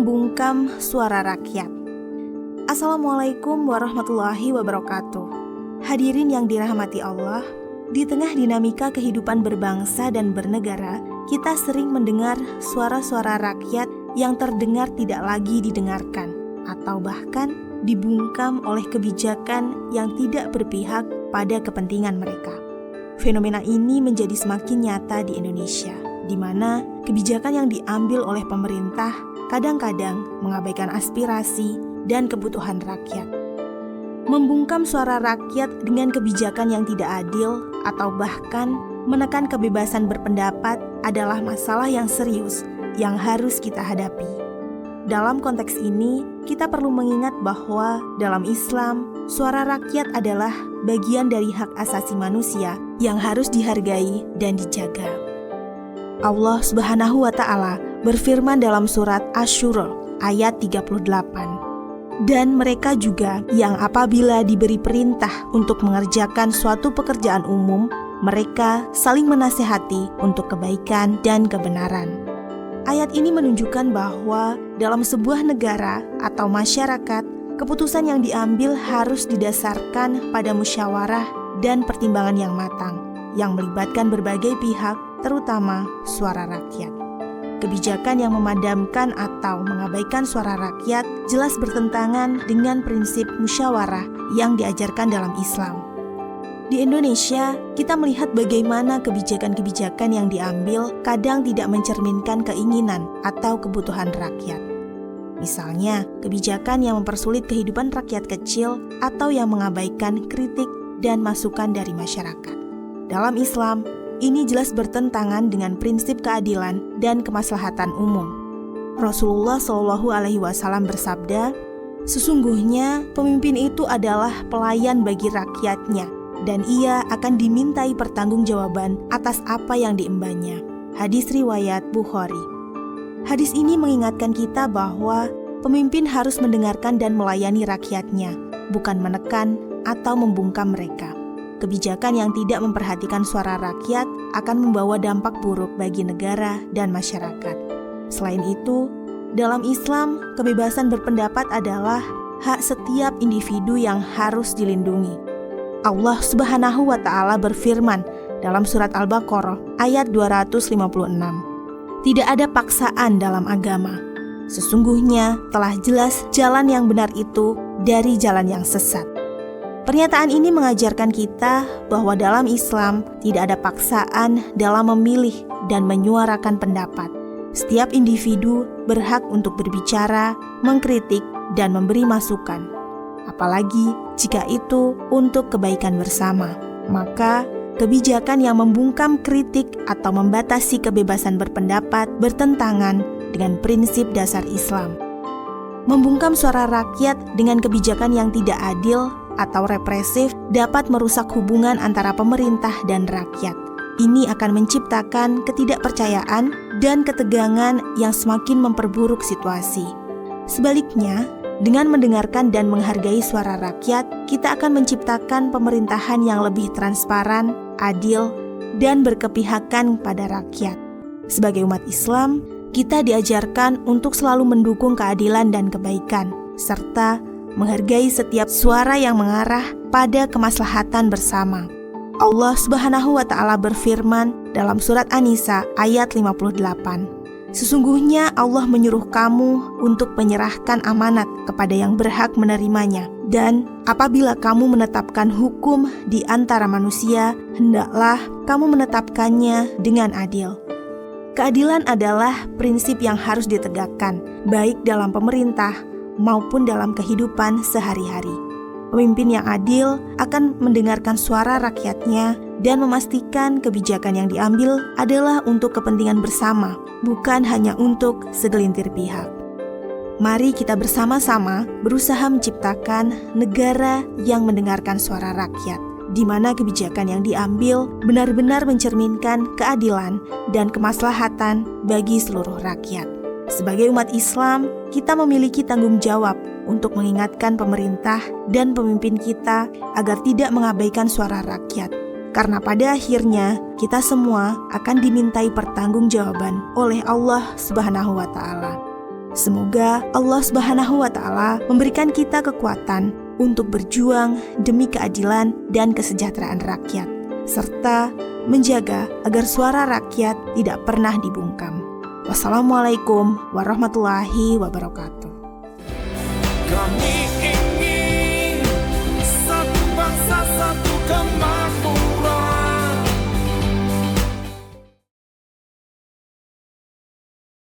Membungkam suara rakyat. Assalamualaikum warahmatullahi wabarakatuh. Hadirin yang dirahmati Allah, di tengah dinamika kehidupan berbangsa dan bernegara, kita sering mendengar suara-suara rakyat yang terdengar tidak lagi didengarkan, atau bahkan dibungkam oleh kebijakan yang tidak berpihak pada kepentingan mereka. Fenomena ini menjadi semakin nyata di Indonesia, di mana kebijakan yang diambil oleh pemerintah kadang-kadang mengabaikan aspirasi dan kebutuhan rakyat. Membungkam suara rakyat dengan kebijakan yang tidak adil atau bahkan menekan kebebasan berpendapat adalah masalah yang serius yang harus kita hadapi. Dalam konteks ini, kita perlu mengingat bahwa dalam Islam, suara rakyat adalah bagian dari hak asasi manusia yang harus dihargai dan dijaga. Allah Subhanahu wa Ta'ala berfirman dalam surat Asy-Syura ayat 38. Dan mereka juga yang apabila diberi perintah untuk mengerjakan suatu pekerjaan umum, mereka saling menasihati untuk kebaikan dan kebenaran. Ayat ini menunjukkan bahwa dalam sebuah negara atau masyarakat, keputusan yang diambil harus didasarkan pada musyawarah dan pertimbangan yang matang, yang melibatkan berbagai pihak, terutama suara rakyat. Kebijakan yang memadamkan atau mengabaikan suara rakyat jelas bertentangan dengan prinsip musyawarah yang diajarkan dalam Islam. Di Indonesia, kita melihat bagaimana kebijakan-kebijakan yang diambil kadang tidak mencerminkan keinginan atau kebutuhan rakyat. Misalnya, kebijakan yang mempersulit kehidupan rakyat kecil atau yang mengabaikan kritik dan masukan dari masyarakat. Dalam Islam, ini jelas bertentangan dengan prinsip keadilan dan kemaslahatan umum. Rasulullah SAW bersabda, "Sesungguhnya pemimpin itu adalah pelayan bagi rakyatnya, dan ia akan dimintai pertanggungjawaban atas apa yang diembannya." Hadis riwayat Bukhari. Hadis ini mengingatkan kita bahwa pemimpin harus mendengarkan dan melayani rakyatnya, bukan menekan atau membungkam mereka. Kebijakan yang tidak memperhatikan suara rakyat akan membawa dampak buruk bagi negara dan masyarakat. Selain itu, dalam Islam, kebebasan berpendapat adalah hak setiap individu yang harus dilindungi. Allah Subhanahu wa Ta'ala berfirman dalam surat Al-Baqarah ayat 256. Tidak ada paksaan dalam agama. Sesungguhnya telah jelas jalan yang benar itu dari jalan yang sesat. Pernyataan ini mengajarkan kita bahwa dalam Islam tidak ada paksaan dalam memilih dan menyuarakan pendapat. Setiap individu berhak untuk berbicara, mengkritik, dan memberi masukan. Apalagi jika itu untuk kebaikan bersama. Maka, kebijakan yang membungkam kritik atau membatasi kebebasan berpendapat bertentangan dengan prinsip dasar Islam. Membungkam suara rakyat dengan kebijakan yang tidak adil atau represif dapat merusak hubungan antara pemerintah dan rakyat. Ini akan menciptakan ketidakpercayaan dan ketegangan yang semakin memperburuk situasi. Sebaliknya, dengan mendengarkan dan menghargai suara rakyat, kita akan menciptakan pemerintahan yang lebih transparan, adil, dan berkepihakan pada rakyat. Sebagai umat Islam, kita diajarkan untuk selalu mendukung keadilan dan kebaikan, serta menghargai setiap suara yang mengarah pada kemaslahatan bersama. Allah Subhanahu wa Ta'ala berfirman dalam surat An-Nisa ayat 58. Sesungguhnya Allah menyuruh kamu untuk menyerahkan amanat kepada yang berhak menerimanya, dan apabila kamu menetapkan hukum di antara manusia, hendaklah kamu menetapkannya dengan adil. Keadilan adalah prinsip yang harus ditegakkan, baik dalam pemerintah maupun dalam kehidupan sehari-hari. Pemimpin yang adil akan mendengarkan suara rakyatnya dan memastikan kebijakan yang diambil adalah untuk kepentingan bersama, bukan hanya untuk segelintir pihak. Mari kita bersama-sama berusaha menciptakan negara yang mendengarkan suara rakyat, di mana kebijakan yang diambil benar-benar mencerminkan keadilan dan kemaslahatan bagi seluruh rakyat. Sebagai umat Islam, kita memiliki tanggung jawab untuk mengingatkan pemerintah dan pemimpin kita agar tidak mengabaikan suara rakyat. Karena pada akhirnya, kita semua akan dimintai pertanggungjawaban oleh Allah Subhanahu wa Ta'ala. Semoga Allah Subhanahu wa Ta'ala memberikan kita kekuatan untuk berjuang demi keadilan dan kesejahteraan rakyat, serta menjaga agar suara rakyat tidak pernah dibungkam. Wassalamualaikum warahmatullahi wabarakatuh.